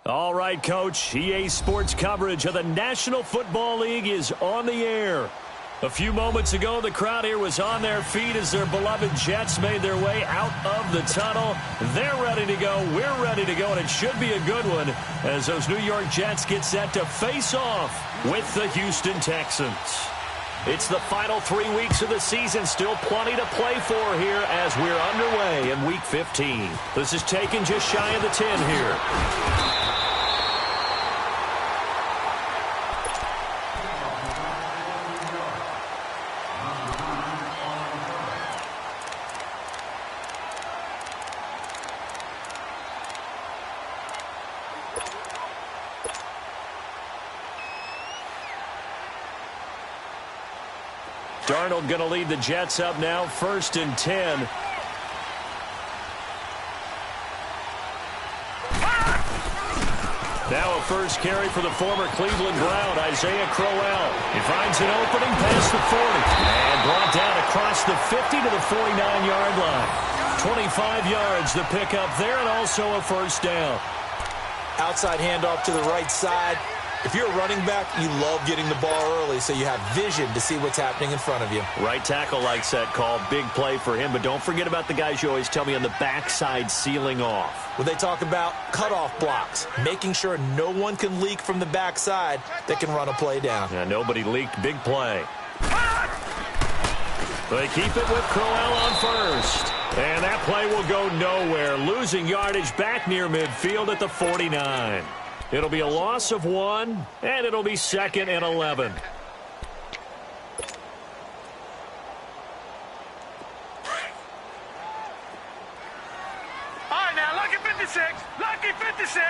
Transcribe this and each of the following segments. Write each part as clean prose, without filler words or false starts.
All right, Coach. EA Sports coverage of the National Football League is on the air. A few moments ago, the crowd here was on their feet as their beloved Jets made their way out of the tunnel. They're ready to go. We're ready to go, and it should be a good one as those New York Jets get set to face off with the Houston Texans. It's the final 3 weeks of the season. Still plenty to play for here as we're underway in Week 15. This is taken just shy of the 10 here. Darnold going to lead the Jets up now, 1st and 10. Now a first carry for the former Cleveland Brown, Isaiah Crowell. He finds an opening past the 40 and brought down across the 50 to the 49-yard line. 25 yards the pickup there, and also a first down. Outside handoff to the right side. If you're a running back, you love getting the ball early so you have vision to see what's happening in front of you. Right tackle likes that call. Big play for him, but don't forget about the guys you always tell me on the backside sealing off. When they talk about cutoff blocks, making sure no one can leak from the backside that can run a play down. Yeah, nobody leaked. Big play. They keep it with Crowell on first. And that play will go nowhere. Losing yardage back near midfield at the 49. It'll be a loss of 1, and it'll be 2nd and 11. All right, now, lucky 56. Lucky 56.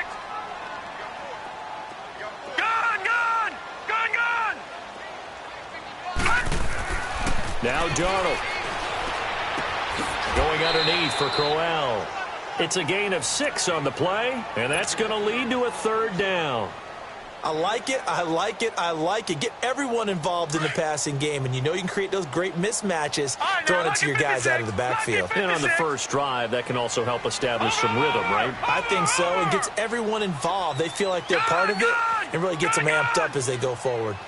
Gone, gone. Gone, gone. Now Darnold. Going underneath for Crowell. It's a gain of 6 on the play, and that's going to lead to a 3rd down. I like it, I like it, I like it. Get everyone involved in the passing game, and you know you can create those great mismatches throwing it to your guys out of the backfield. And on the first drive, that can also help establish some rhythm, right? I think so. It gets everyone involved. They feel like they're part of it, and really gets them amped up as they go forward.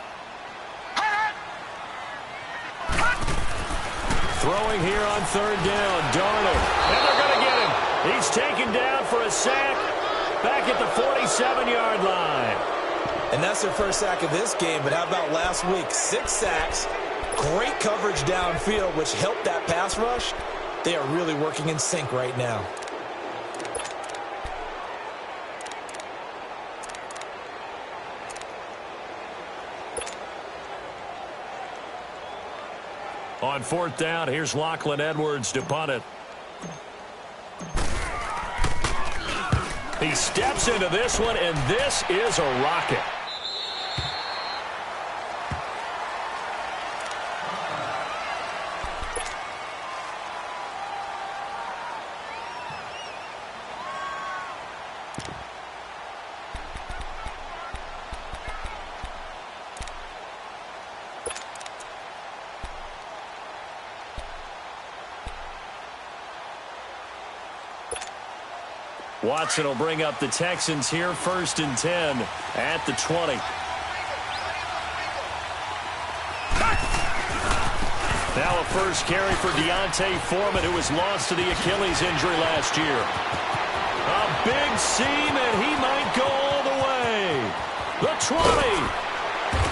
Throwing here on 3rd down, Darnold. And they're going to get him. He's taken down for a sack back at the 47-yard line. And that's their first sack of this game, but how about last week? 6 sacks, great coverage downfield, which helped that pass rush. They are really working in sync right now. On 4th down, here's Lachlan Edwards to punt it. He steps into this one, and this is a rocket. Watson will bring up the Texans here, 1st and 10 at the 20. Now a first carry for Deontay Foreman, who was lost to the Achilles injury last year. A big seam, and he might go all the way. The 20.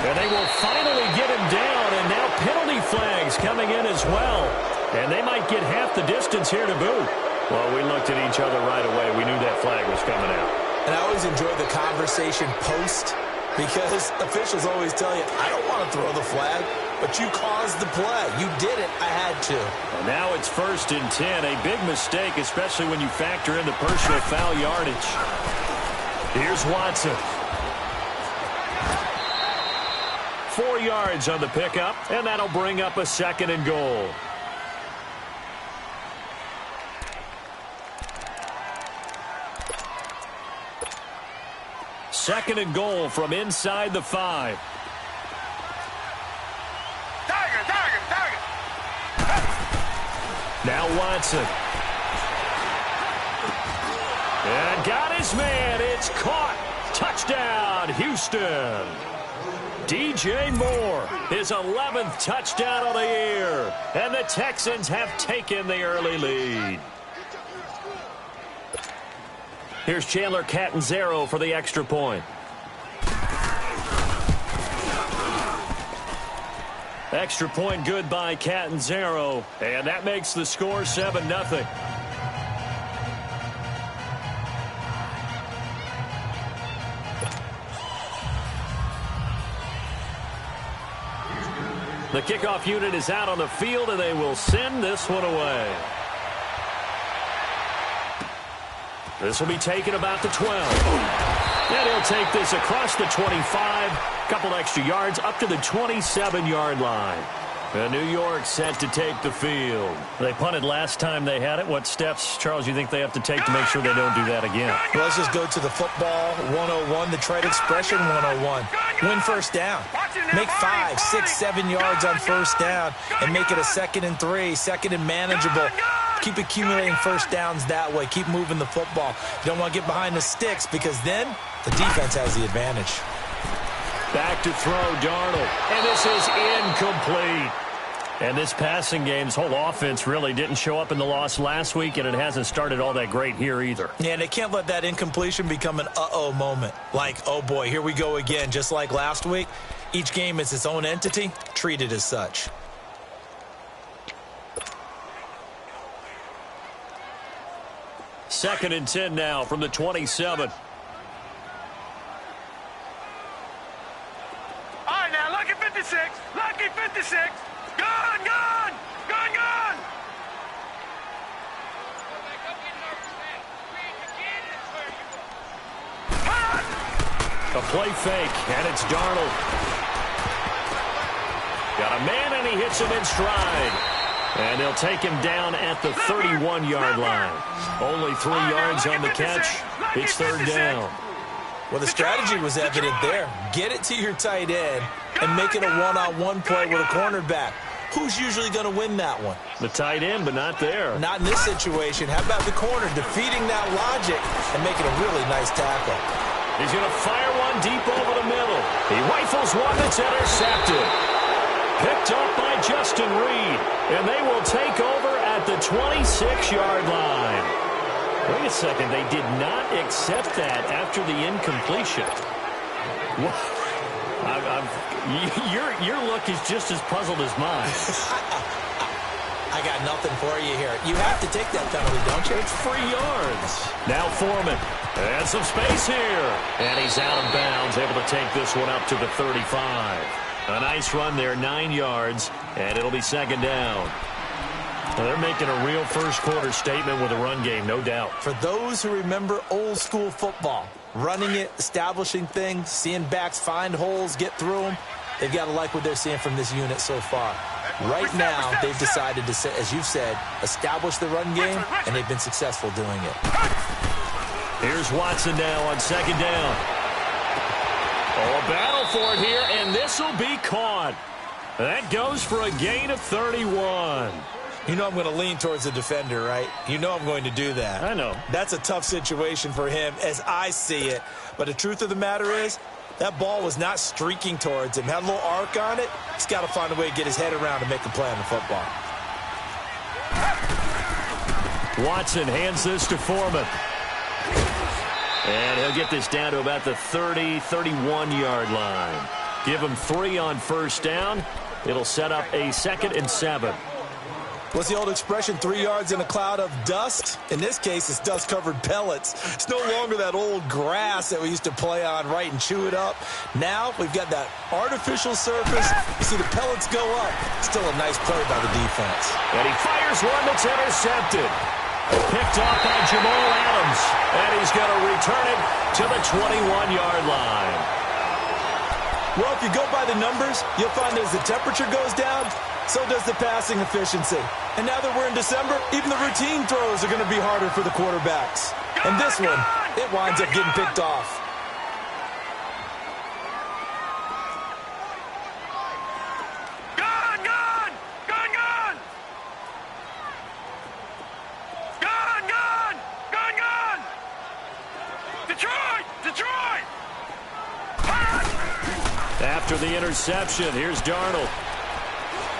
And they will finally get him down, and now penalty flags coming in as well. And they might get half the distance here to boot. Well, we looked at each other right away. We knew that flag was coming out. And I always enjoy the conversation post because officials always tell you, I don't want to throw the flag, but you caused the play. You did it. I had to. And now it's 1st and 10. A big mistake, especially when you factor in the personal foul yardage. Here's Watson. 4 yards on the pickup, and that'll bring up a 2nd and goal. Second and goal from inside the 5. Tiger. Now Watson. And got his man. It's caught. Touchdown, Houston. DJ Moore, his 11th touchdown of the year. And the Texans have taken the early lead. Here's Chandler Catanzaro for the extra point. Extra point good by Catanzaro. And that makes the score 7-0. The kickoff unit is out on the field, and they will send this one away. This will be taken about the 12. And he'll take this across the 25. Couple extra yards up to the 27-yard line. And New York set to take the field. They punted last time they had it. What steps, Charles, you think they have to take to make sure they don't do that again? Well, let's just go to the football 101, the trade expression 101. Win first down. Make 5, 6, 7 yards on first down and make it a 2nd and 3, 2nd and manageable. Keep accumulating first downs that way. Keep moving the football. You don't want to get behind the sticks because then the defense has the advantage. Back to throw, Darnold. And this is incomplete. And this passing game's whole offense really didn't show up in the loss last week, and it hasn't started all that great here either. Yeah, and they can't let that incompletion become an uh-oh moment. Like, oh boy, here we go again. Just like last week, each game is its own entity. Treat it as such. Second and 10 now from the 27. All right, now, lucky 56. Lucky 56. Gone, gone. Gone, gone. A play fake, and it's Darnold. Got a man, and he hits him in stride. And they'll take him down at the 31-yard line. Only 3 yards on the catch. It's third down. Well, the strategy was evident there. Get it to your tight end and make it a one-on-one play with a cornerback. Who's usually going to win that one? The tight end, but not there. Not in this situation. How about the corner defeating that logic and making a really nice tackle? He's going to fire one deep over the middle. He rifles one that's intercepted. Picked up by Justin Reed. And they will take over at the 26-yard line. Wait a second. They did not accept that after the incompletion. Your look is just as puzzled as mine. I got nothing for you here. You have to take that penalty, don't you? It's 3 yards. Now Foreman. And some space here. And he's out of bounds, able to take this one up to the 35. A nice run there, 9 yards, and it'll be second down. Well, they're making a real first-quarter statement with a run game, no doubt. For those who remember old-school football, running it, establishing things, seeing backs find holes, get through them, they've got to like what they're seeing from this unit so far. Right now, they've decided to, as you've said, establish the run game, and they've been successful doing it. Here's Watson now on second down. Oh, a battle for it here, and this will be caught. That goes for a gain of 31. You know I'm going to lean towards the defender, right? You know I'm going to do that. I know. That's a tough situation for him as I see it. But the truth of the matter is, that ball was not streaking towards him. Had a little arc on it. He's got to find a way to get his head around and make a play on the football. Watson hands this to Foreman. And he'll get this down to about the 30, 31-yard line. Give him 3 on first down. It'll set up a 2nd and 7. What's the old expression, 3 yards in a cloud of dust? In this case, it's dust-covered pellets. It's no longer that old grass that we used to play on, right, and chew it up. Now we've got that artificial surface. You see the pellets go up. Still a nice play by the defense. And he fires one that's intercepted. Picked off by Jamal Adams. And he's going to return it to the 21-yard line. Well, if you go by the numbers, you'll find that as the temperature goes down, so does the passing efficiency. And now that we're in December, even the routine throws are going to be harder for the quarterbacks. And this one, it winds up getting picked off. Gone, gone! Gone, gone! Gone, gone! Gone, gone! Detroit! Detroit! After the interception, here's Darnold.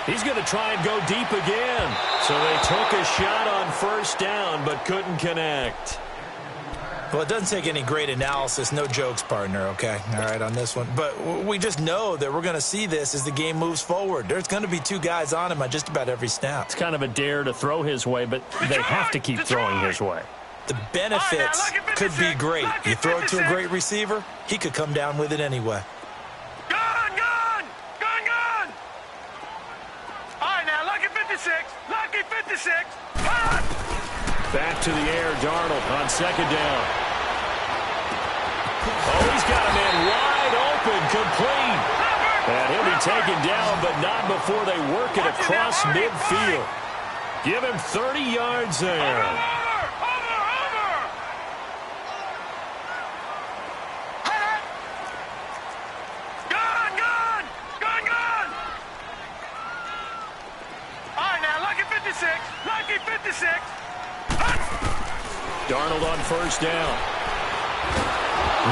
He's going to try and go deep again. So they took a shot on first down, but couldn't connect. Well, it doesn't take any great analysis. No jokes, partner, okay? All right, on this one. But we just know that we're going to see this as the game moves forward. There's going to be two guys on him on just about every snap. It's kind of a dare to throw his way, but they have to keep throwing his way. The benefits could be great. You throw it to a great receiver, he could come down with it anyway. Gone! All right, now, lucky 56. Lucky 56. Back to the air, Darnold on second down. Oh, he's got a man wide open, complete. And he'll be taken down, but not before they work it across midfield. Give him 30 yards there. Gone! All right, now, lucky 56. Lucky 56. Darnold on first down.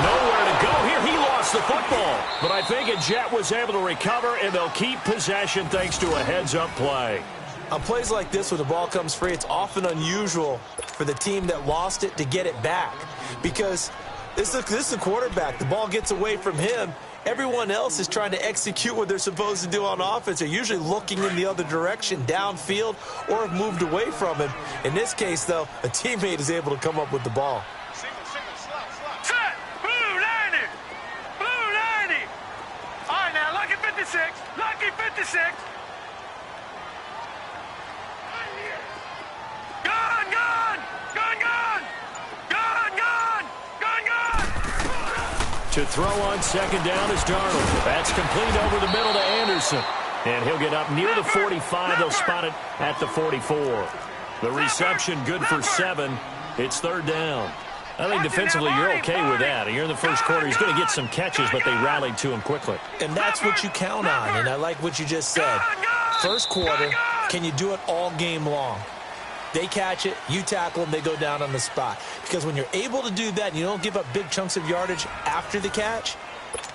Nowhere to go here. He lost the football. But I think a Jet was able to recover, and they'll keep possession thanks to a heads-up play. On plays like this, when the ball comes free, it's often unusual for the team that lost it to get it back. Because this is the quarterback. The ball gets away from him. Everyone else is trying to execute what they're supposed to do on offense. They're usually looking in the other direction, downfield, or have moved away from him. In this case, though, a teammate is able to come up with the ball. Set! Blue 90! Blue 90! All right, now, lucky 56. Lucky 56. To throw on second down is Darnold. That's complete over the middle to Anderson. And he'll get up near the 45. They'll spot it at the 44. The reception good for 7. It's third down. I think defensively you're okay with that. You're in the first quarter. He's going to get some catches, but they rallied to him quickly. And that's what you count on, and I like what you just said. First quarter, can you do it all game long? They catch it, you tackle them, they go down on the spot. Because when you're able to do that and you don't give up big chunks of yardage after the catch,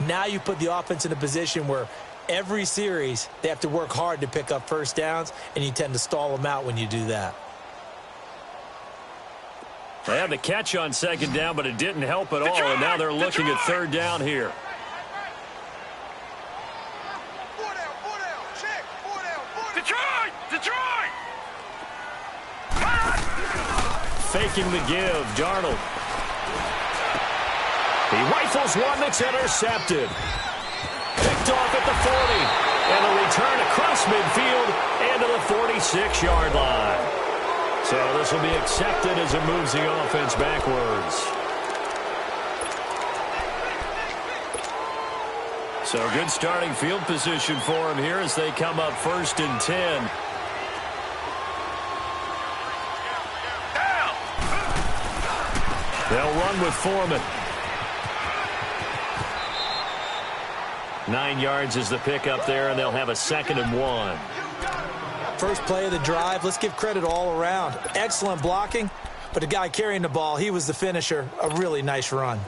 now you put the offense in a position where every series they have to work hard to pick up first downs, and you tend to stall them out when you do that. They had the catch on second down, but it didn't help at all, and now they're looking at third down here. Detroit! Faking the give, Darnold. He rifles one that's intercepted. Picked off at the 40. And a return across midfield and to the 46-yard line. So this will be accepted as it moves the offense backwards. So good starting field position for him here as they come up 1st and 10. They'll run with Foreman. 9 yards is the pickup there, and they'll have a 2nd and 1. First play of the drive, let's give credit all around. Excellent blocking, but the guy carrying the ball, he was the finisher. A really nice run.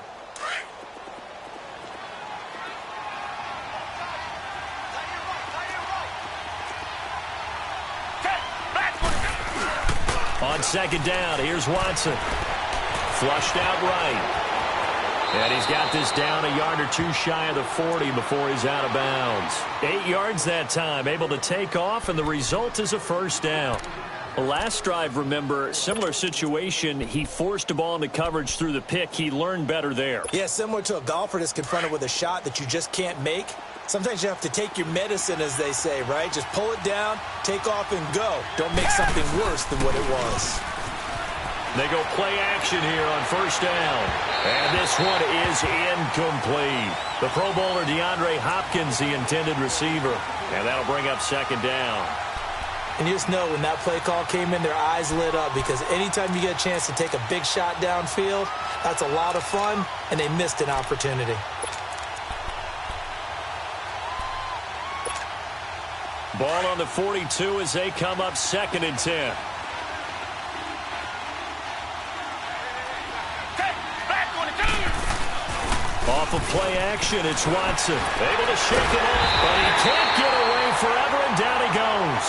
On second down, here's Watson. Flushed out right. And he's got this down a yard or two shy of the 40 before he's out of bounds. 8 yards that time, able to take off, and the result is a first down. The last drive, remember, similar situation. He forced a ball into coverage through the pick. He learned better there. Yeah, similar to a golfer that's confronted with a shot that you just can't make. Sometimes you have to take your medicine, as they say, right? Just pull it down, take off, and go. Don't make something worse than what it was. They go play action here on first down. And this one is incomplete. The Pro Bowler DeAndre Hopkins, the intended receiver. And that'll bring up second down. And you just know when that play call came in, their eyes lit up, because anytime you get a chance to take a big shot downfield, that's a lot of fun, and they missed an opportunity. Ball on the 42 as they come up 2nd and 10. Off of play action, it's Watson. Able to shake it off, but he can't get away forever, and down he goes.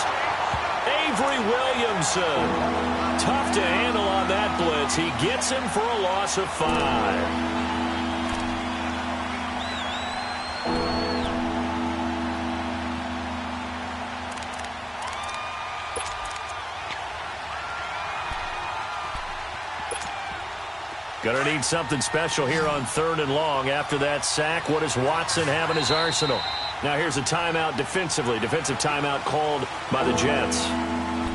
Avery Williamson. Tough to handle on that blitz. He gets him for a loss of 5. Gonna need something special here on 3rd and long. After that sack, what does Watson have in his arsenal? Now here's a timeout defensively. Defensive timeout called by the Jets.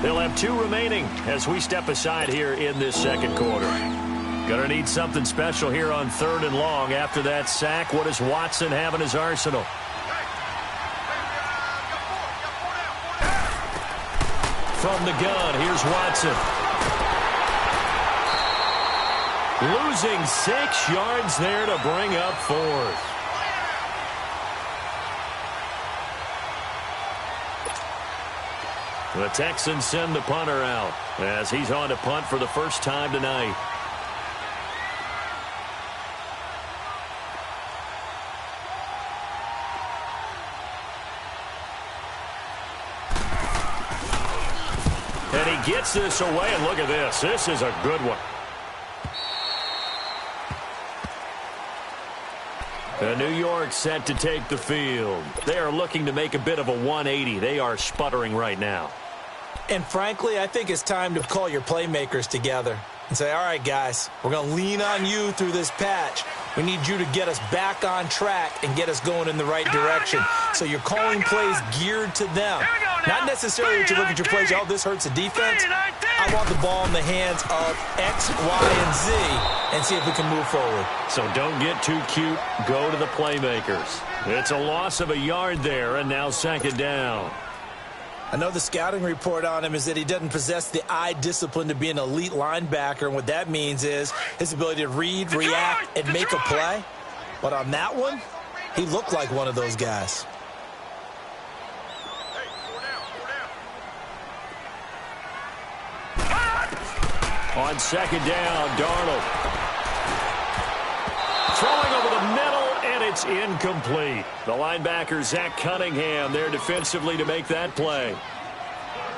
They'll have 2 remaining as we step aside here in this second quarter. Gonna need something special here on 3rd and long. After that sack, what does Watson have in his arsenal? From the gun, here's Watson. Losing 6 yards there to bring up 4th. The Texans send the punter out as he's on to punt for the first time tonight. And he gets this away, and look at this. This is a good one. New York set to take the field. They are looking to make a bit of a 180. They are sputtering right now. And frankly, I think it's time to call your playmakers together and say, all right, guys, we're going to lean on you through this patch. We need you to get us back on track and get us going in the right direction. So you're calling plays geared to them. Not necessarily that you look at your plays, oh, this hurts the defense. I want the ball in the hands of X, Y, and Z and see if we can move forward. So don't get too cute. Go to the playmakers. It's a loss of a yard there, and now 2nd down. I know the scouting report on him is that he doesn't possess the eye discipline to be an elite linebacker, and what that means is his ability to read, react, and make a play. But on that one, he looked like one of those guys. On 2nd down, Darnold. Throwing over the middle, and it's incomplete. The linebacker, Zach Cunningham, there defensively to make that play.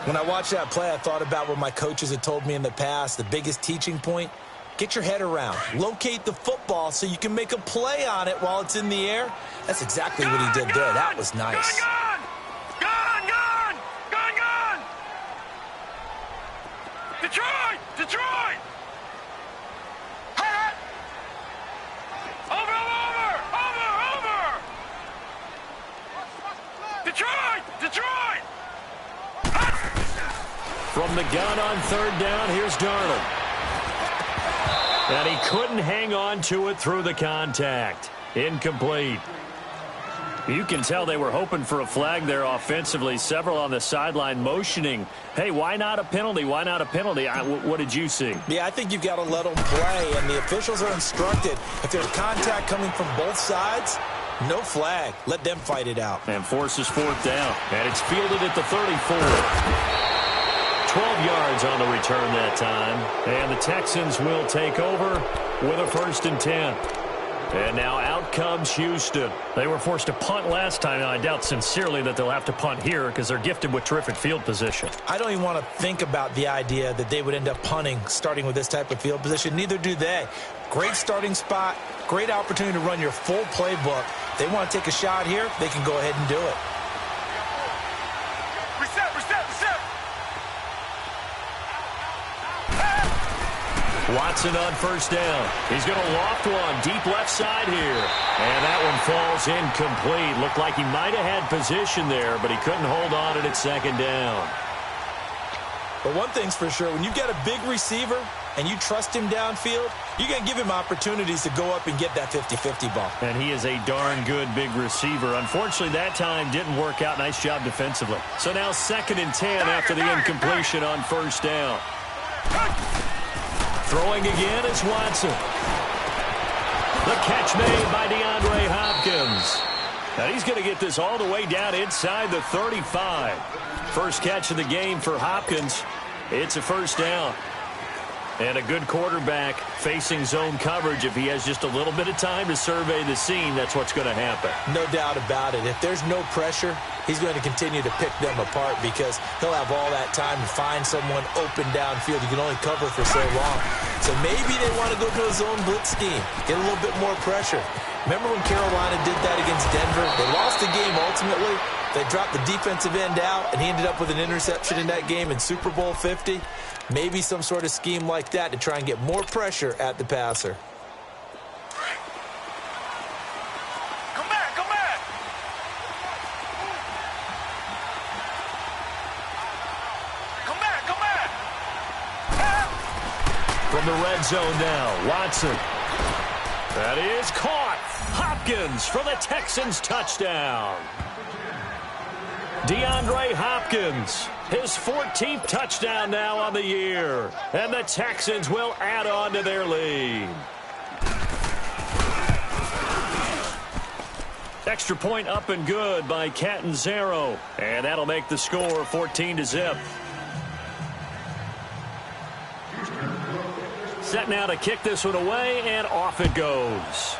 When I watched that play, I thought about what my coaches had told me in the past. The biggest teaching point, get your head around. Locate the football so you can make a play on it while it's in the air. That's exactly what he did there. That was nice. Detroit! Detroit! Over! Detroit! Detroit! From the gun on 3rd down, here's Darnold. And he couldn't hang on to it through the contact. Incomplete. You can tell they were hoping for a flag there offensively. Several on the sideline motioning, hey, why not a penalty? Why not a penalty? What did you see? Yeah, I think you've got to let them play, and the officials are instructed. If there's contact coming from both sides, no flag. Let them fight it out. And forces 4th down. And it's fielded at the 34. 12 yards on the return that time. And the Texans will take over with a 1st and 10. And now out comes Houston. They were forced to punt last time, and I doubt sincerely that they'll have to punt here because they're gifted with terrific field position. I don't even want to think about the idea that they would end up punting starting with this type of field position. Neither do they. Great starting spot, great opportunity to run your full playbook. They want to take a shot here, they can go ahead and do it. Reset! Watson on 1st down. He's going to loft one deep left side here. And that one falls incomplete. Looked like he might have had position there, but he couldn't hold on it at 2nd down. But one thing's for sure, when you've got a big receiver and you trust him downfield, you're going to give him opportunities to go up and get that 50-50 ball. And he is a darn good big receiver. Unfortunately, that time didn't work out. Nice job defensively. So now 2nd and 10 after the incompletion on 1st down. Throwing again is Watson. The catch made by DeAndre Hopkins. And he's going to get this all the way down inside the 35. First catch of the game for Hopkins. It's a 1st down. And a good quarterback facing zone coverage, if he has just a little bit of time to survey the scene, that's what's going to happen. No doubt about it. If there's no pressure, he's going to continue to pick them apart because he'll have all that time to find someone open downfield. You can only cover for so long. So maybe they want to go to a zone blitz scheme, get a little bit more pressure. Remember when Carolina did that against Denver? They lost the game ultimately. They dropped the defensive end out, and he ended up with an interception in that game in Super Bowl 50. Maybe some sort of scheme like that to try and get more pressure at the passer. Come back, come back. Come back, come back. From the red zone now, Watson. That is caught. Hopkins for the Texans touchdown. DeAndre Hopkins, his 14th touchdown now on the year. And the Texans will add on to their lead. Extra point up and good by Catanzaro. And that'll make the score 14-0. Set now to kick this one away, and off it goes.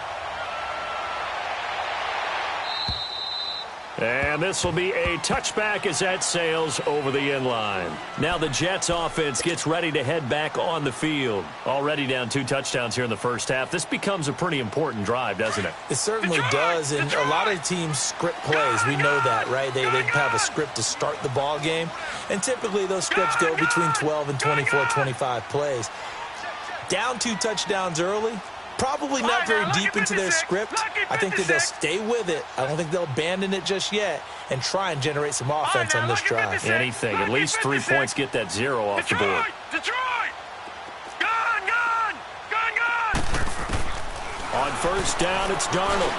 And this will be a touchback as that sails over the end line. Now the Jets offense gets ready to head back on the field. Already down 2 touchdowns here in the first half. This becomes a pretty important drive, doesn't it? It certainly does, and a lot of teams script plays. We know that, right? They have a script to start the ball game, and typically those scripts go between 12 and 24, 25 plays. Down 2 touchdowns early, probably not very deep into their script. I think that they'll stay with it. I don't think they'll abandon it just yet and try and generate some offense on this drive. Anything. At least 3 points, get that 0 off the board. Detroit! Gone, gone! Gone, gone! On first down, it's Darnold.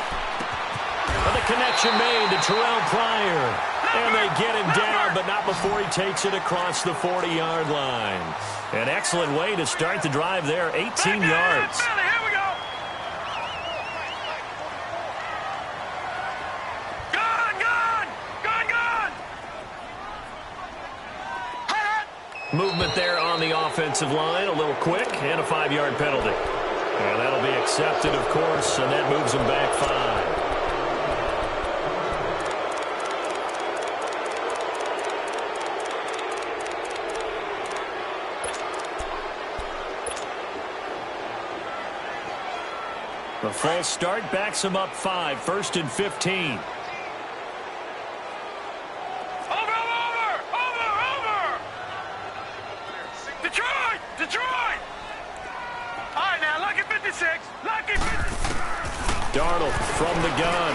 And the connection made to Terrell Pryor. And they get him down, but not before he takes it across the 40-yard line. An excellent way to start the drive there, 18 yards. Here we go! Gone, gone! Gone, gone! Movement there on the offensive line, a little quick, and a 5-yard penalty. And that'll be accepted, of course, and that moves him back 5. The false start backs him up 5, 1st and 15. Over! Detroit! Detroit! All right, now, lucky 56. Lucky 56. Darnold from the gun.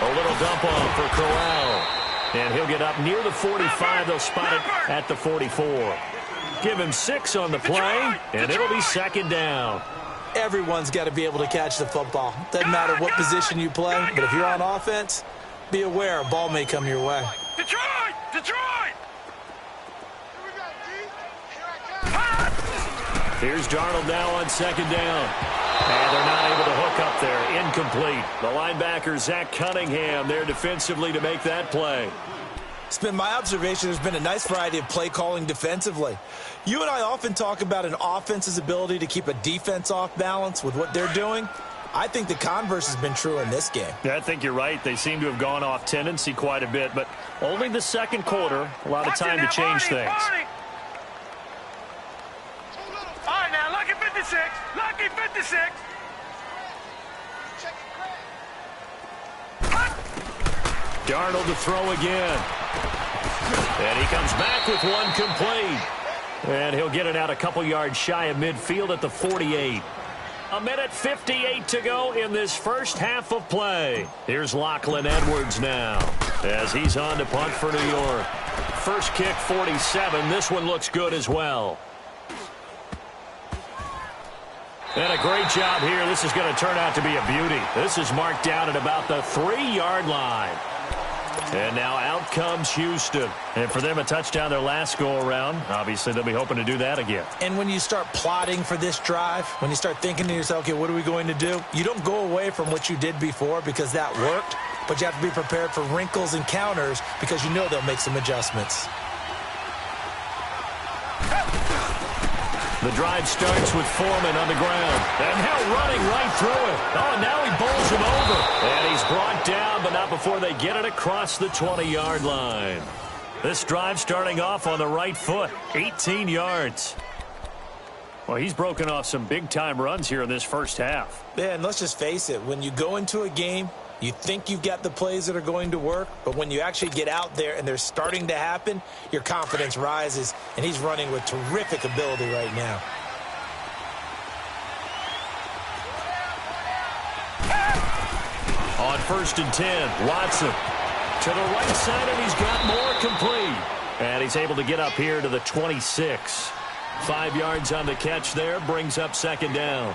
A little dump off for Corral. And he'll get up near the 45. They'll spot it at the 44. Give him 6 on the play, and it'll be 2nd down. Everyone's got to be able to catch the football. Doesn't matter what position you play, but if you're on offense, be aware a ball may come your way. Detroit! Detroit! Here's Darnold now on 2nd down. And they're not able to hook up there. Incomplete. The linebacker, Zach Cunningham, there defensively to make that play. It's been my observation there's been a nice variety of play calling defensively. You and I often talk about an offense's ability to keep a defense off balance with what they're doing. I think the converse has been true in this game. Yeah, I think you're right. They seem to have gone off tendency quite a bit, but only the second quarter, a lot of time to change things. All right, now, lucky 56. Lucky 56. Darnold to throw again. And he comes back with one complete. And he'll get it out a couple yards shy of midfield at the 48. 1:58 to go in this first half of play. Here's Lachlan Edwards now as he's on to punt for New York. First kick, 47. This one looks good as well. And a great job here. This is going to turn out to be a beauty. This is marked down at about the 3-yard line. And now out comes Houston. And for them, a touchdown their last go-around. Obviously, they'll be hoping to do that again. And when you start plotting for this drive, when you start thinking to yourself, okay, what are we going to do? You don't go away from what you did before because that worked, but you have to be prepared for wrinkles and counters because you know they'll make some adjustments. The drive starts with Foreman on the ground. And now running right through it. Oh, and now he bowls him over. And he's brought down, but not before they get it across the 20-yard line. This drive starting off on the right foot. 18 yards. Well, he's broken off some big-time runs here in this first half. Yeah, and let's just face it. When you go into a game, you think you've got the plays that are going to work, but when you actually get out there and they're starting to happen, your confidence rises, and he's running with terrific ability right now. On 1st and 10, Watson to the right side, and he's got more complete. And he's able to get up here to the 26. 5 yards on the catch there, brings up 2nd down.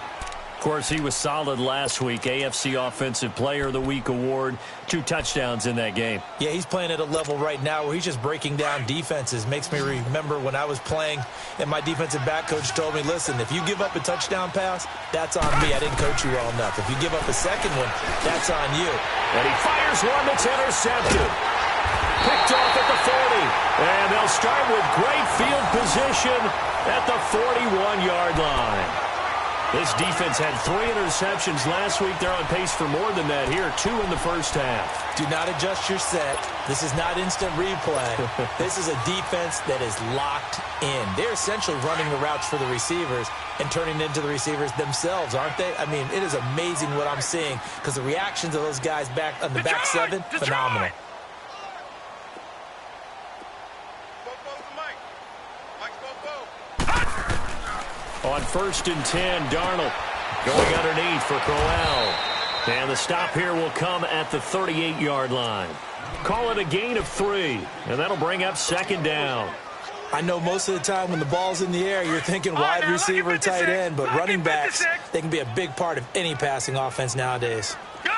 Of course, he was solid last week. AFC Offensive Player of the Week award. 2 touchdowns in that game. Yeah, he's playing at a level right now where he's just breaking down defenses. Makes me remember when I was playing and my defensive back coach told me, listen, if you give up a touchdown pass, that's on me. I didn't coach you well enough. If you give up a second one, that's on you. And he fires one that's intercepted. Picked off at the 40. And they'll start with great field position at the 41-yard line. This defense had 3 interceptions last week. They're on pace for more than that here. 2 in the first half. Do not adjust your set. This is not instant replay. This is a defense that is locked in. They're essentially running the routes for the receivers and turning into the receivers themselves, aren't they? I mean, it is amazing what I'm seeing because the reactions of those guys back on the back 7, phenomenal. On 1st and 10, Darnold going underneath for Crowell. And the stop here will come at the 38-yard line. Call it a gain of 3, and that'll bring up 2nd down. I know most of the time when the ball's in the air, you're thinking wide receiver, tight end, but running backs, they can be a big part of any passing offense nowadays. Gone!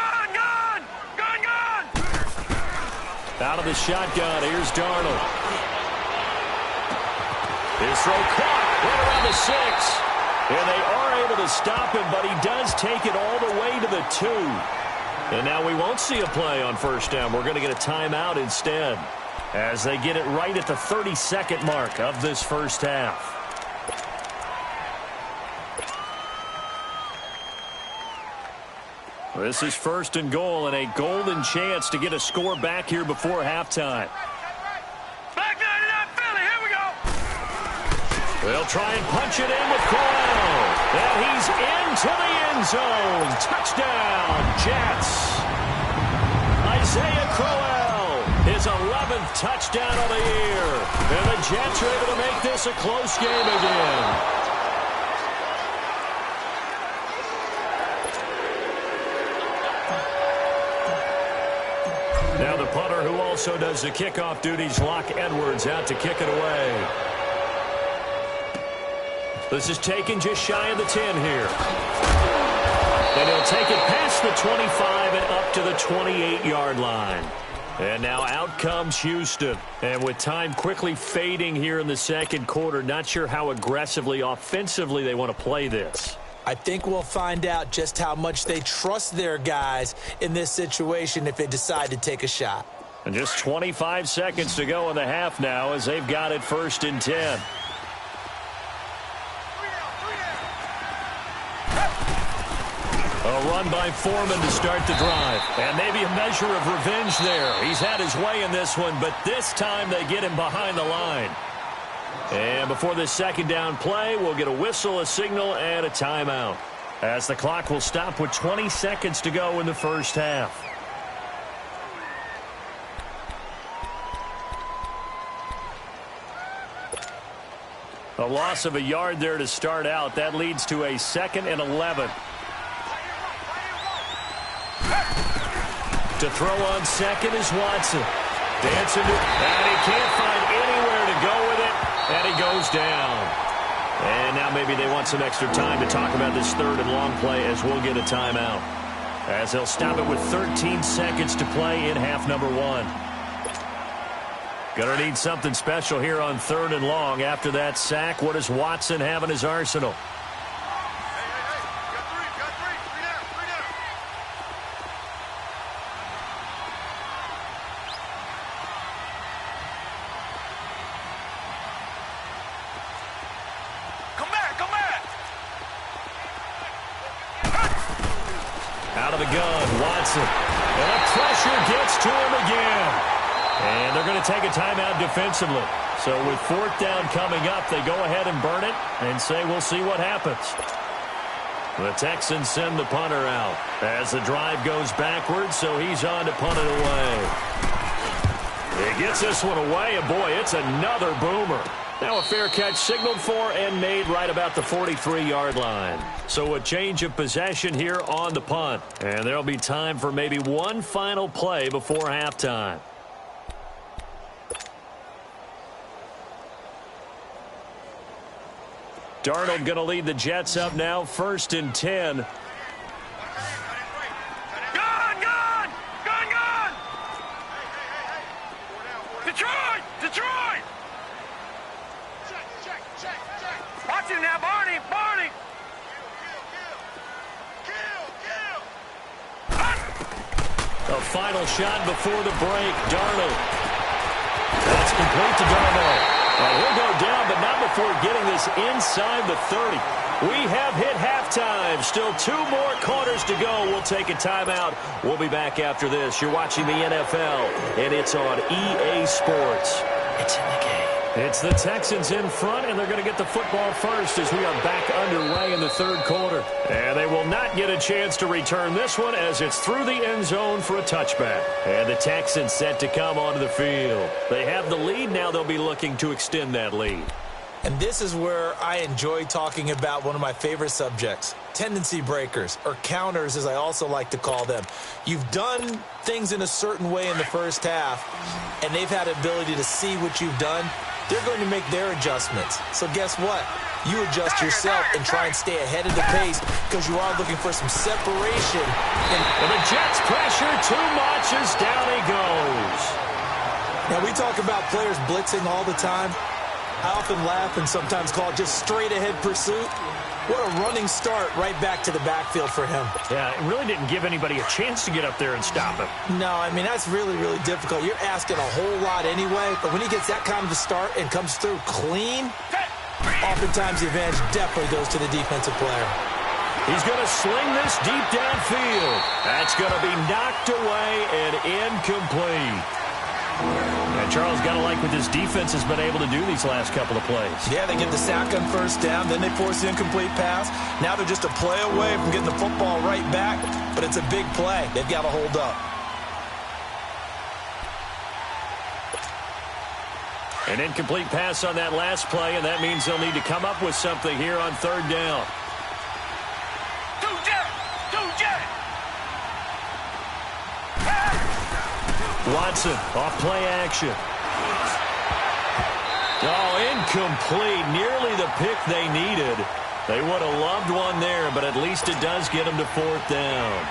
Out of the shotgun, here's Darnold. His throw caught right around the 6. And they are able to stop him, but he does take it all the way to the 2. And now we won't see a play on 1st down. We're going to get a timeout instead as they get it right at the 32nd mark of this first half. This is 1st and goal and a golden chance to get a score back here before halftime. Back 99, Philly, here we go. They'll try and punch it in with Crowell. And he's into the end zone. Touchdown, Jets. Isaiah Crowell, his 11th touchdown of the year. And the Jets are able to make this a close game again. Now the punter who also does the kickoff duties, Locke Edwards, out to kick it away. This is taken just shy of the 10 here. And he'll take it past the 25 and up to the 28-yard line. And now out comes Houston. And with time quickly fading here in the second quarter, not sure how aggressively, offensively they want to play this. I think we'll find out just how much they trust their guys in this situation if they decide to take a shot. And just 25 seconds to go in the half now as they've got it 1st and 10. A run by Foreman to start the drive. And maybe a measure of revenge there. He's had his way in this one, but this time they get him behind the line. And before this 2nd down play, we'll get a whistle, a signal, and a timeout, as the clock will stop with 20 seconds to go in the first half. A loss of a yard there to start out. That leads to a 2nd and 11. To throw on 2nd is Watson. Dancing to, and he can't find anywhere to go with it, and he goes down. And now maybe they want some extra time to talk about this 3rd and long play as we'll get a timeout. As they'll stop it with 13 seconds to play in half number 1. Gonna need something special here on 3rd and long. After that sack, what does Watson have in his arsenal? Come back, gun. Watson. And the pressure gets to him again. And they're going to take a timeout defensively. So with fourth down coming up, they go ahead and burn it and say we'll see what happens. The Texans send the punter out as the drive goes backwards, so he's on to punt it away. He gets this one away, and boy, it's another boomer. Now a fair catch signaled for and made right about the 43-yard line. So a change of possession here on the punt. And there'll be time for maybe one final play before halftime. Darnold going to lead the Jets up now, 1st and 10. Detroit! Watch him now, Barney! A final shot before the break. Darnold. That's complete to Darnold. He'll go down, but not before getting this inside the 30. We have hit halftime. Still 2 more quarters to go. We'll take a timeout. We'll be back after this. You're watching the NFL, and it's on EA Sports. It's in the game. It's the Texans in front, and they're going to get the football first as we are back underway in the 3rd quarter. And they will not get a chance to return this one as it's through the end zone for a touchback. And the Texans set to come onto the field. They have the lead. Now they'll be looking to extend that lead. And this is where I enjoy talking about one of my favorite subjects, tendency breakers, or counters as I also like to call them. You've done things in a certain way in the first half, and they've had ability to see what you've done. They're going to make their adjustments. So guess what? You adjust yourself and try and stay ahead of the pace because you are looking for some separation. And the Jets pressure too much as down he goes. Now, we talk about players blitzing all the time. I often laugh and sometimes call it just straight-ahead pursuit. What a running start right back to the backfield for him. Yeah, it really didn't give anybody a chance to get up there and stop him. No, I mean, that's really, really difficult. You're asking a whole lot anyway, but when he gets that kind of a start and comes through clean, oftentimes the advantage definitely goes to the defensive player. He's going to sling this deep downfield. That's going to be knocked away and incomplete. And Charles, got to like what this defense has been able to do these last couple of plays. Yeah, they get the sack on first down, then they force the incomplete pass. Now they're just a play away from getting the football right back, but it's a big play. They've got to hold up. An incomplete pass on that last play, and that means they'll need to come up with something here on 3rd down. Watson, off play action. Oh, incomplete. Nearly the pick they needed. They would have loved one there, but at least it does get them to 4th down.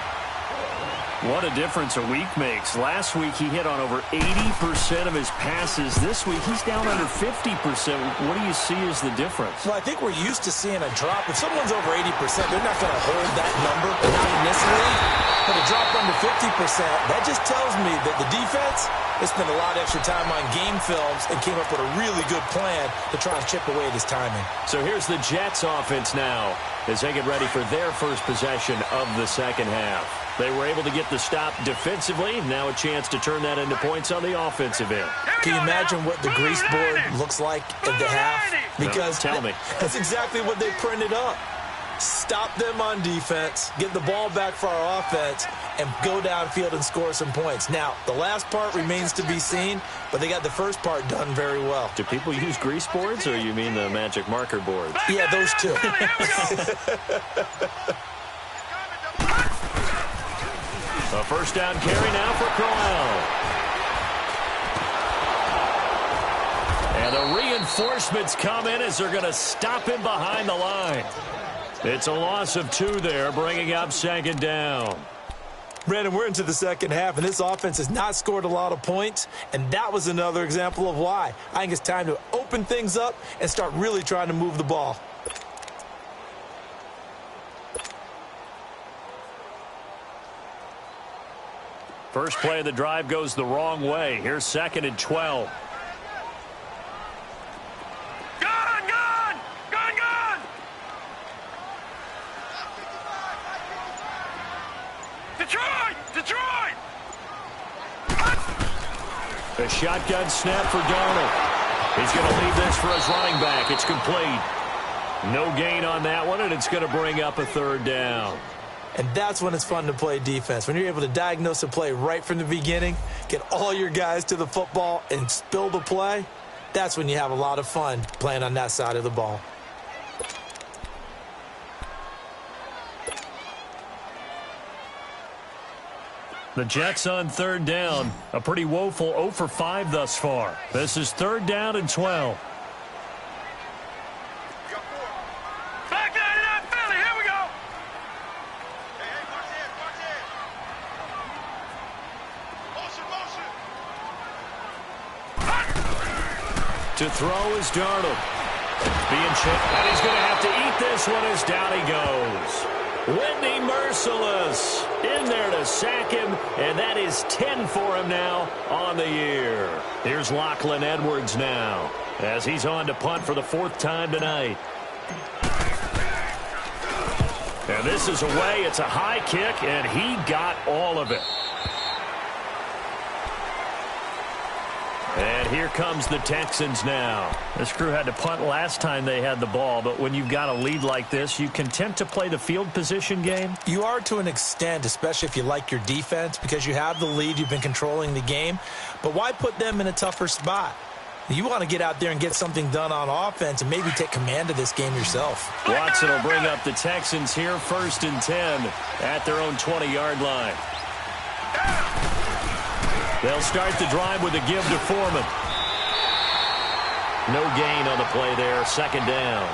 What a difference a week makes. Last week, he hit on over 80% of his passes. This week, he's down under 50%. What do you see as the difference? Well, I think we're used to seeing a drop. If someone's over 80%, they're not going to hold that number, not in this league. But a drop under 50%, that just tells me that the defense has spent a lot of extra time on game films and came up with a really good plan to try and chip away at his timing. So here's the Jets offense now as they get ready for their first possession of the 2nd half. They were able to get the stop defensively. Now a chance to turn that into points on the offensive end. Can you imagine what the grease board looks like at the half? Because tell me. That's exactly what they printed up. Stop them on defense, get the ball back for our offense, and go downfield and score some points. Now, the last part remains to be seen, but they got the first part done very well. Do people use grease boards, or you mean the magic marker boards? Yeah, those two. A 1st down carry now for Crowell. And the reinforcements come in as they're going to stop him behind the line. It's a loss of 2 there, bringing up 2nd down. Brandon, we're into the 2nd half, and this offense has not scored a lot of points, and that was another example of why. I think it's time to open things up and start really trying to move the ball. First play of the drive goes the wrong way. Here's 2nd and 12. Detroit! A shotgun snap for Darnold. He's going to leave this for his running back. It's complete. No gain on that one, and it's going to bring up a third down. And that's when it's fun to play defense. When you're able to diagnose a play right from the beginning, get all your guys to the football, and spill the play, that's when you have a lot of fun playing on that side of the ball. The Jets on third down. A pretty woeful 0 for 5 thus far. This is third down and 12. Back down it up, Philly. Here we go. Hey, watch it. To throw is Darnold. Being chipped, and he's going to have to eat this one as down he goes. Whitney Merciless in there to sack him, and that is 10 for him now on the year. Here's Lachlan Edwards now as he's on to punt for the 4th time tonight. And this is away. It's a high kick, and he got all of it. And here comes the Texans now. This crew had to punt last time they had the ball, but when you've got a lead like this, you content to play the field position game? You are to an extent, especially if you like your defense, because you have the lead, you've been controlling the game. But why put them in a tougher spot? You want to get out there and get something done on offense and maybe take command of this game yourself. Watson will bring up the Texans here, 1st and 10 at their own 20-yard line. They'll start the drive with a give to Foreman. No gain on the play there, 2nd down.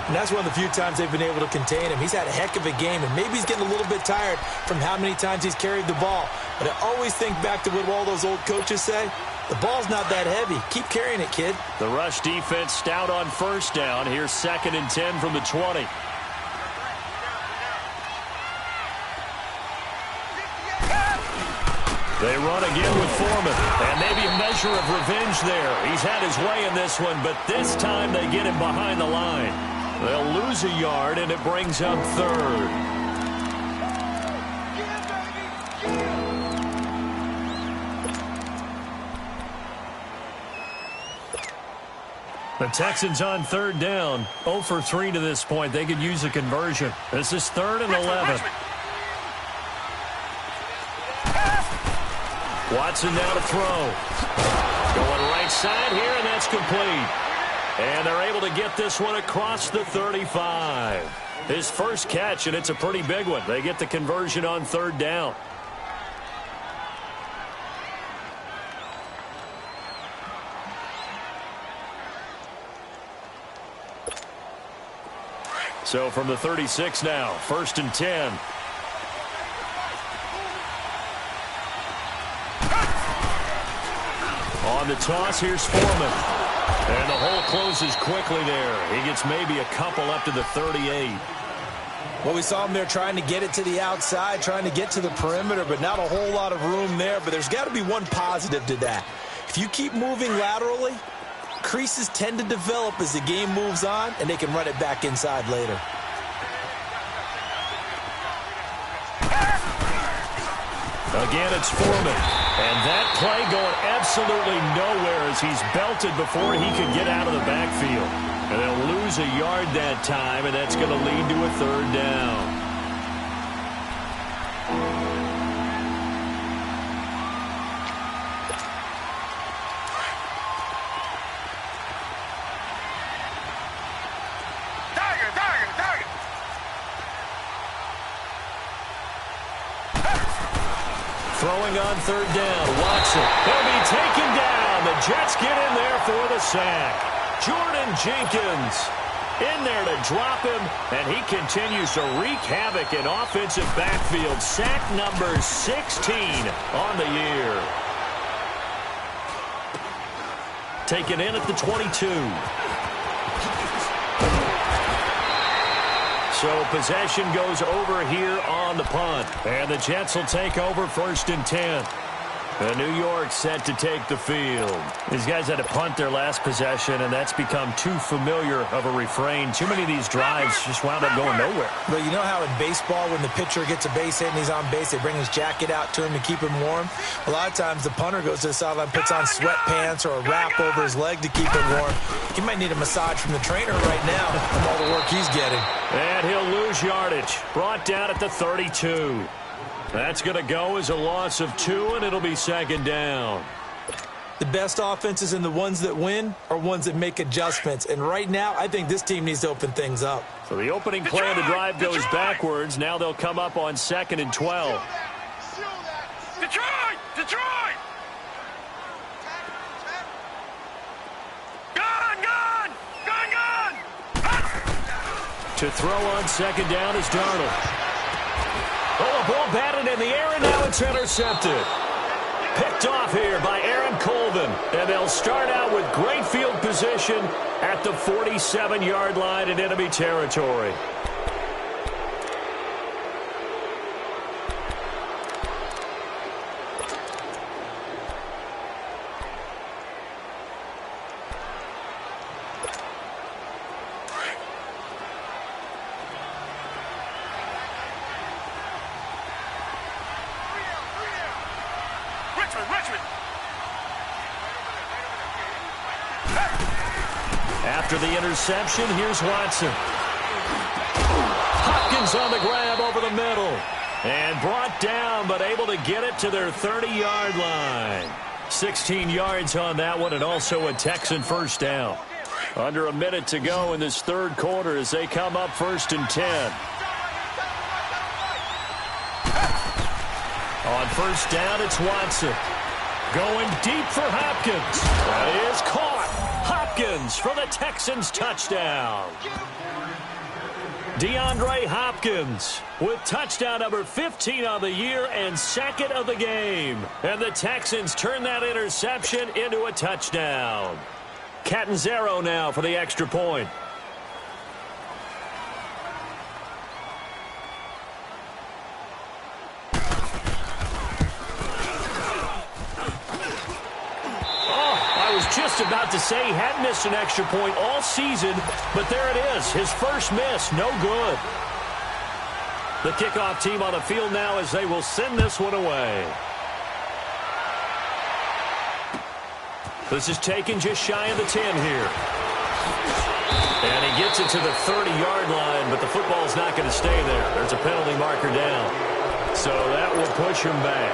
And that's one of the few times they've been able to contain him. He's had a heck of a game, and maybe he's getting a little bit tired from how many times he's carried the ball. But I always think back to what all those old coaches say. The ball's not that heavy. Keep carrying it, kid. The rush defense stout on 1st down. Here's 2nd and 10 from the 20. They run again with Foreman, and maybe a measure of revenge there. He's had his way in this one, but this time they get him behind the line. They'll lose a yard, and it brings up 3rd. The Texans on 3rd down, 0 for 3 to this point. They could use a conversion. This is 3rd and 11. Watson now to throw. Going right side here, and that's complete. And they're able to get this one across the 35. His first catch, and it's a pretty big one. They get the conversion on 3rd down. So from the 36 now, 1st and 10. On the toss, here's Foreman. And the hole closes quickly there. He gets maybe a couple up to the 38. Well, we saw him there trying to get it to the outside, trying to get to the perimeter, but not a whole lot of room there. But there's got to be one positive to that. If you keep moving laterally, creases tend to develop as the game moves on, and they can run it back inside later. Again, it's Foreman. And that play going absolutely nowhere as he's belted before he could get out of the backfield. And they'll lose a yard that time, and that's going to lead to a 3rd down. Throwing on 3rd down, Watson. He'll be taken down. The Jets get in there for the sack. Jordan Jenkins in there to drop him, and he continues to wreak havoc in offensive backfield. Sack number 16 on the year. Taken in at the 22. So possession goes over here on the punt. And the Jets will take over 1st and 10. And New York set to take the field. These guys had to punt their last possession, and that's become too familiar of a refrain. Too many of these drives just wound up going nowhere. But you know how in baseball, when the pitcher gets a base hit and he's on base, they bring his jacket out to him to keep him warm? A lot of times the punter goes to the sideline, puts on sweatpants or a wrap over his leg to keep it warm. He might need a massage from the trainer right now from all the work he's getting. And he'll lose yardage. Brought down at the 32. That's going to go as a loss of 2, and it'll be second down. The best offenses and the ones that win are ones that make adjustments. And right now, I think this team needs to open things up. So the opening play of the drive goes backwards. Now they'll come up on 2nd and 12. Detroit! Detroit! Gun! Gun! Gun! Gun! To throw on 2nd down is Darnold. Oh, a ball batted in the air, and now it's intercepted. Picked off here by Aaron Colvin. And they'll start out with great field position at the 47-yard line in enemy territory. After the interception, here's Watson. Hopkins on the grab over the middle. And brought down, but able to get it to their 30-yard line. 16 yards on that one, and also a Texan first down. Under a minute to go in this third quarter as they come up 1st and 10. On 1st down, it's Watson. Going deep for Hopkins. That is caught. Hopkins for the Texans touchdown. DeAndre Hopkins with touchdown number 15 on the year and 2nd of the game. And the Texans turn that interception into a touchdown. Catanzaro now for the extra point. Just about to say he hadn't missed an extra point all season, but there it is, his first miss, no good. The kickoff team on the field now as they will send this one away. This is taken just shy of the 10 here. And he gets it to the 30-yard line, but the football's not going to stay there. There's a penalty marker down. So that will push him back.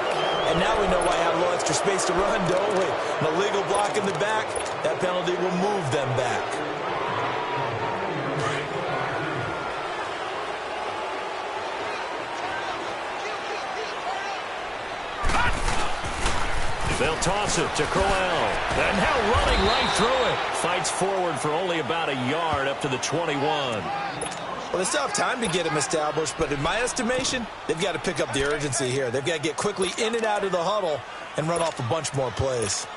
And now we know why I have a little extra space to run, don't we? An illegal block in the back, that penalty will move them back. They'll toss it to Crowell. And now running right through it. Fights forward for only about a yard up to the 21. Well, they still have time to get him established, but in my estimation, they've got to pick up the urgency here. They've got to get quickly in and out of the huddle and run off a bunch more plays.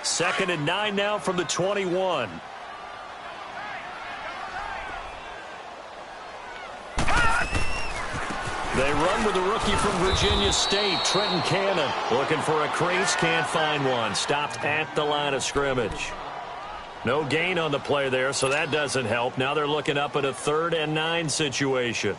Second and 9 now from the 21. They run with a rookie from Virginia State, Trenton Cannon. Looking for a crease, can't find one. Stopped at the line of scrimmage. No gain on the play there, so that doesn't help. Now they're looking up at a 3rd and 9 situation.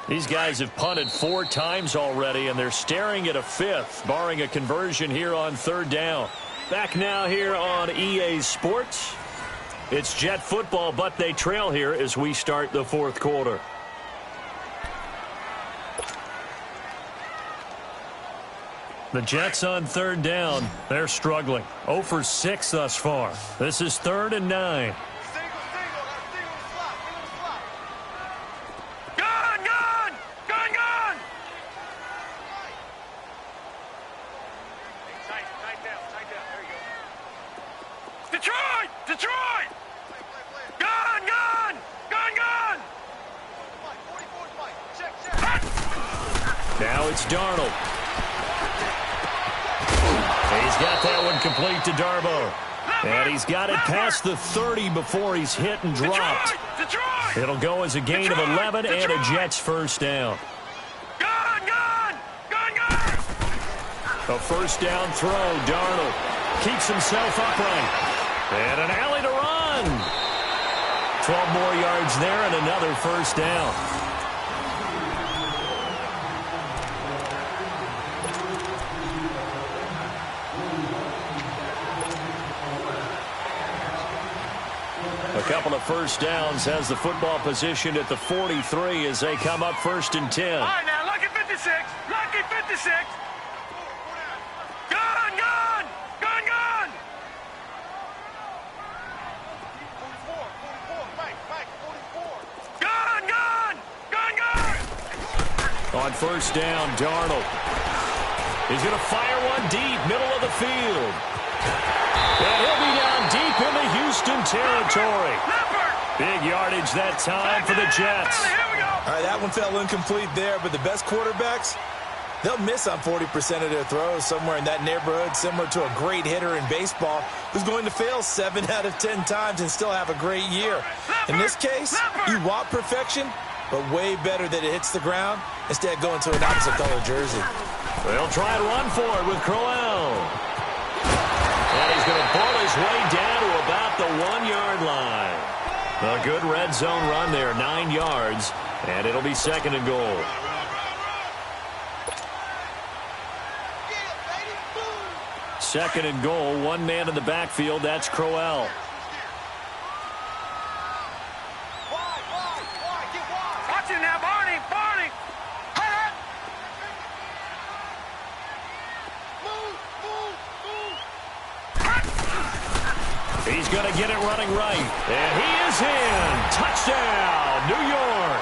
These guys have punted 4 times already, and they're staring at a 5th, barring a conversion here on 3rd down. Back now here on EA Sports. It's Jet football, but they trail here as we start the 4th quarter. The Jets on 3rd down. They're struggling. 0 for 6 thus far. This is 3rd and 9. Gun! Gun! Gun! Gun! Tight down. There you go. Detroit! Detroit! Gun! Gun! Gun! Gun! Now it's Darnold. He's got that one complete to Darbo. And he's got it past the 30 before he's hit and dropped. Detroit! It'll go as a gain of 11 and a Jets first down. A first down throw. Darnold keeps himself upright. And an alley to run. 12 more yards there and another first down. A couple of first downs has the football position at the 43 as they come up 1st and 10. All right, now, lucky 56. Lucky 56. Gun, gun, gun, gun. 44, Mike, 44. Gun, gun, gun, gun. On first down, Darnold. He's going to fire one deep, middle of the field. And he'll be down deep in the Houston territory. Big yardage that time for the Jets. All right, that one fell incomplete there, but the best quarterbacks, they'll miss on 40% of their throws, somewhere in that neighborhood, similar to a great hitter in baseball who's going to fail 7 out of 10 times and still have a great year. In this case, you want perfection, but way better that it hits the ground instead of going to an opposite color jersey. They'll try and run for it with Crowell. And he's going to ball his way down to about the 1-yard line. A good red zone run there, 9 yards, and it'll be 2nd and goal. Second and goal, one man in the backfield, that's Crowell. Watch it now, Barney, Barney. He's going to get it running right. And he is in. Touchdown, New York.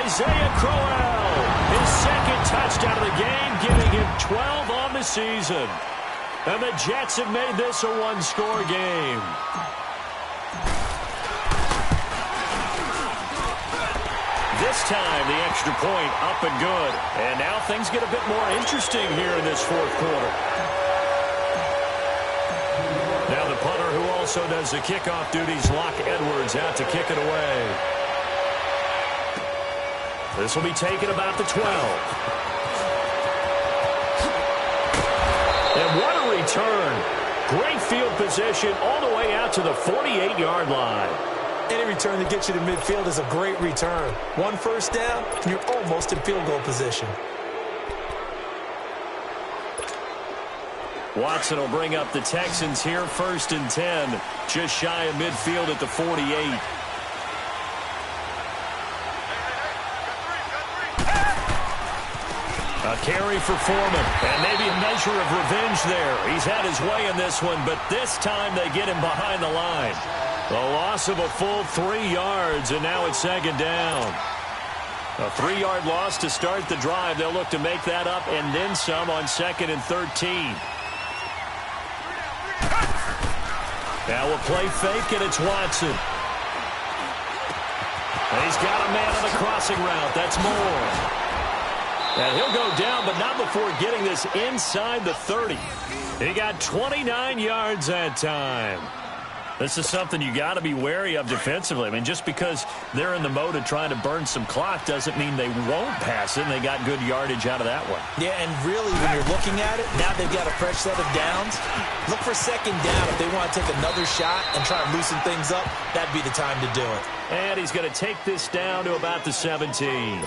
Isaiah Crowell, his 2nd touchdown of the game, giving him 12 on the season. And the Jets have made this a one-score game. This time, the extra point up and good. And now things get a bit more interesting here in this 4th quarter. Now the punter who also does the kickoff duties, Locke Edwards, out to kick it away. This will be taken about the 12. And what a return. Great field position all the way out to the 48-yard line. Any return that gets you to midfield is a great return. 1 first down, and you're almost in field goal position. Watson will bring up the Texans here, 1st and 10, just shy of midfield at the 48. A carry for Foreman, and maybe a measure of revenge there. He's had his way in this one, but this time they get him behind the line. The loss of a full 3 yards, and now it's 2nd down. A 3-yard loss to start the drive. They'll look to make that up and then some on 2nd and 13. Now a play fake, and it's Watson. And he's got a man on the crossing route. That's Moore. And he'll go down, but not before getting this inside the 30. He got 29 yards that time. This is something you got to be wary of defensively. I mean, just because they're in the mode of trying to burn some clock doesn't mean they won't pass it, and they got good yardage out of that one. Yeah, and really, when you're looking at it, now they've got a fresh set of downs. Look for 2nd down. If they want to take another shot and try and loosen things up, that'd be the time to do it. And he's going to take this down to about the 17.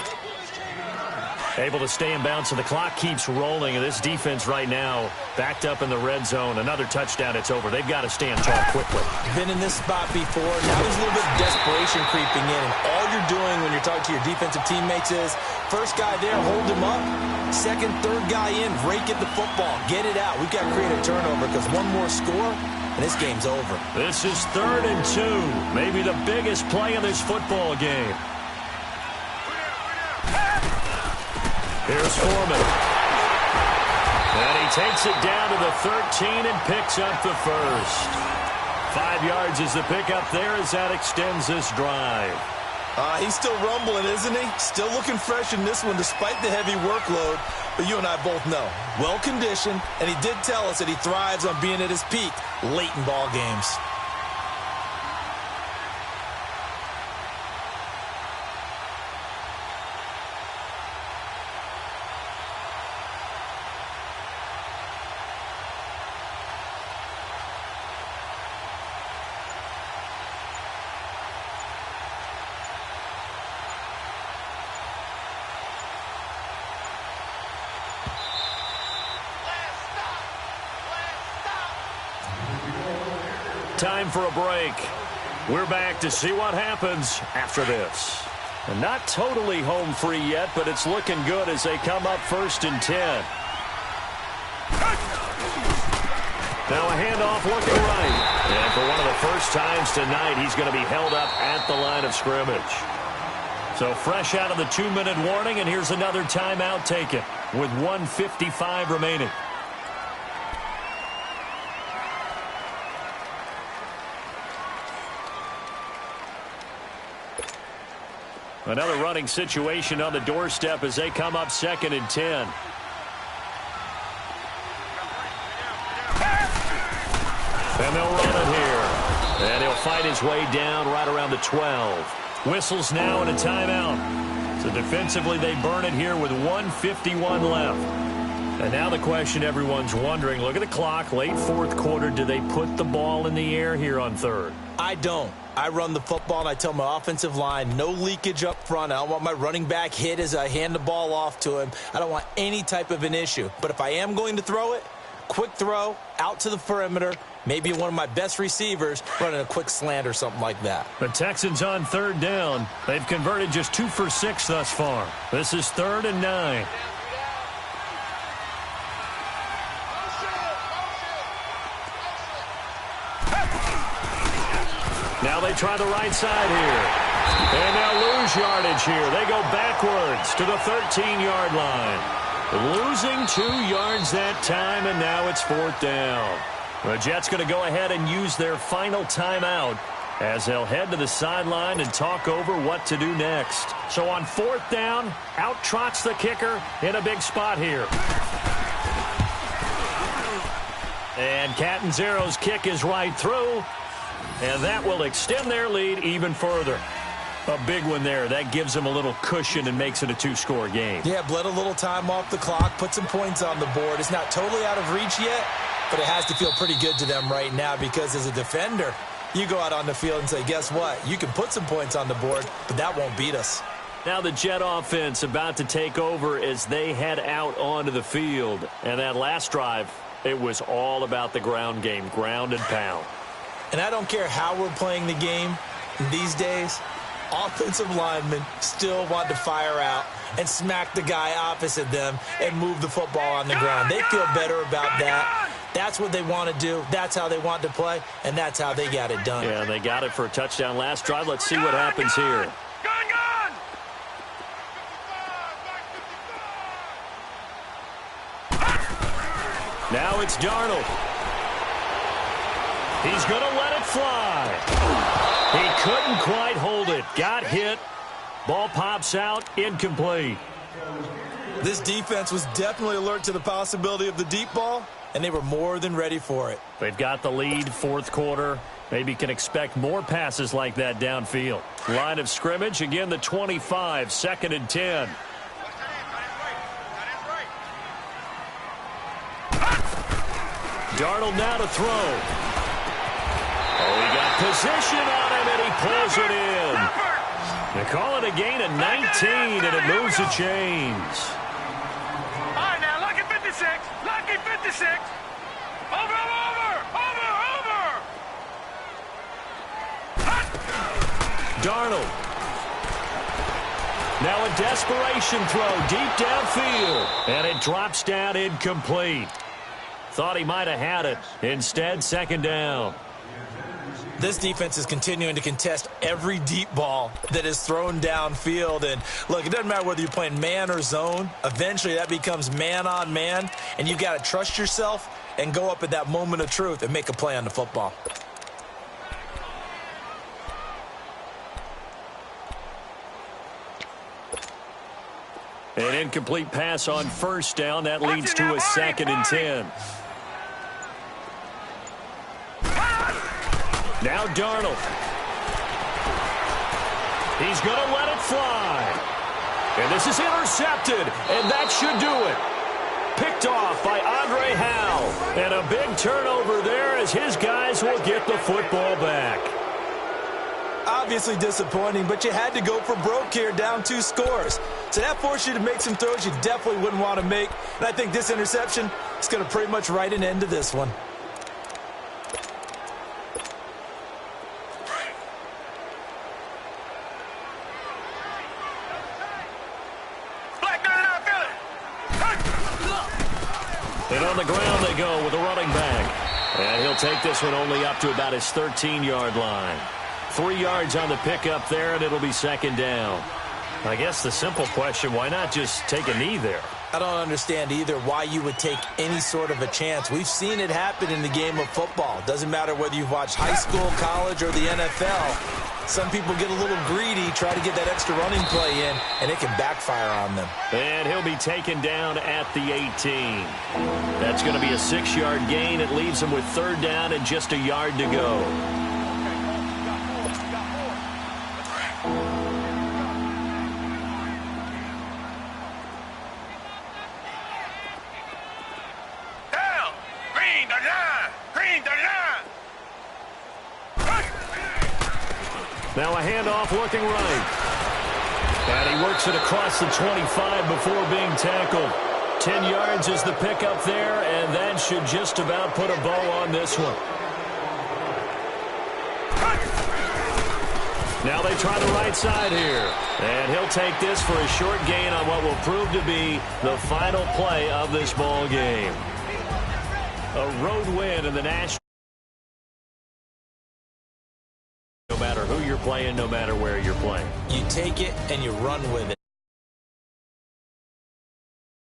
Able to stay in bounds, so the clock keeps rolling. And this defense right now backed up in the red zone. Another touchdown, it's over. They've got to stand tall quickly. Been in this spot before. Now there's a little bit of desperation creeping in. And all you're doing when you're talking to your defensive teammates is, first guy there, hold him up. 2nd, 3rd guy in, rake at the football. Get it out. We've got to create a turnover because one more score, and this game's over. This is 3rd and 2. Maybe the biggest play of this football game. Here's Foreman. And he takes it down to the 13 and picks up the first. 5 yards is the pickup there as that extends this drive. He's still rumbling, isn't he? Still looking fresh in this one despite the heavy workload. But you and I both know, well-conditioned, and he did tell us that he thrives on being at his peak late in ball games. Time for a break. We're back to see what happens after this. And not totally home free yet, but it's looking good as they come up 1st and 10. Now a handoff looking right. And for one of the first times tonight, he's going to be held up at the line of scrimmage. So fresh out of the 2-minute warning, and here's another timeout taken with 1:55 remaining. Another running situation on the doorstep as they come up 2nd and 10. And they'll run it here. And he'll fight his way down right around the 12. Whistles now and a timeout. So defensively they burn it here with 1:51 left. And now the question everyone's wondering, look at the clock, late 4th quarter, do they put the ball in the air here on 3rd? I don't. I run the football, and I tell my offensive line, no leakage up front. I don't want my running back hit as I hand the ball off to him. I don't want any type of an issue. But if I am going to throw it, quick throw, out to the perimeter, maybe one of my best receivers running a quick slant or something like that. The Texans on 3rd down. They've converted just 2 for 6 thus far. This is 3rd and 9. Now they try the right side here. And they'll lose yardage here. They go backwards to the 13-yard line. Losing 2 yards that time, and now it's 4th down. The Jets going to go ahead and use their final timeout as they'll head to the sideline and talk over what to do next. So on 4th down, out trots the kicker in a big spot here. And Catanzaro's kick is right through. And that will extend their lead even further. A big one there. That gives them a little cushion and makes it a 2-score game. Yeah, bled a little time off the clock, put some points on the board. It's not totally out of reach yet, but it has to feel pretty good to them right now because as a defender, you go out on the field and say, guess what? You can put some points on the board, but that won't beat us. Now the Jet offense about to take over as they head out onto the field. And that last drive, it was all about the ground game, ground and pound. And I don't care how we're playing the game these days, offensive linemen still want to fire out and smack the guy opposite them and move the football on the ground. They feel better about that. That's what they want to do. That's how they want to play, and that's how they got it done. Yeah, they got it for a touchdown last drive. Let's see what happens here. Now it's Darnold. He's going to let it fly. He couldn't quite hold it. Got hit. Ball pops out. Incomplete. This defense was definitely alert to the possibility of the deep ball, and they were more than ready for it. They've got the lead, 4th quarter. Maybe can expect more passes like that downfield. Line of scrimmage, again the 25, 2nd and 10. Darnold now to throw. Oh, he got position on him, and he pulls it in. They call it a gain of 19, and it moves the chains. All right, now, lucky 56. Lucky 56. Over. Darnold. Now a desperation throw deep downfield, and it drops down incomplete. Thought he might have had it. Instead, 2nd down. This defense is continuing to contest every deep ball that is thrown downfield. And, look, it doesn't matter whether you're playing man or zone. Eventually, that becomes man on man, and you got to trust yourself and go up at that moment of truth and make a play on the football. An incomplete pass on 1st down. That leads to a 2nd and 10. Now Darnold. He's going to let it fly. And this is intercepted, and that should do it. Picked off by Andre Howell. And a big turnover there as his guys will get the football back. Obviously disappointing, but you had to go for broke here, down 2 scores. So that forced you to make some throws you definitely wouldn't want to make. And I think this interception is going to pretty much write an end to this one. And on the ground they go with a running back. And he'll take this one only up to about his 13-yard line. 3 yards on the pickup there, and it'll be second down. I guess the simple question, why not just take a knee there? I don't understand either why you would take any sort of a chance. We've seen it happen in the game of football. Doesn't matter whether you've watched high school, college, or the NFL. Some people get a little greedy, try to get that extra running play in, and it can backfire on them. And he'll be taken down at the 18. That's going to be a 6-yard gain. It leaves him with third down and just a yard to go. Now a handoff looking right. And he works it across the 25 before being tackled. 10 yards is the pickup there, and that should just about put a bow on this one. Now they try the right side here. And he'll take this for a short gain on what will prove to be the final play of this ball game. A road win in the National. No matter who you're playing, no matter where you're playing. You take it and you run with it.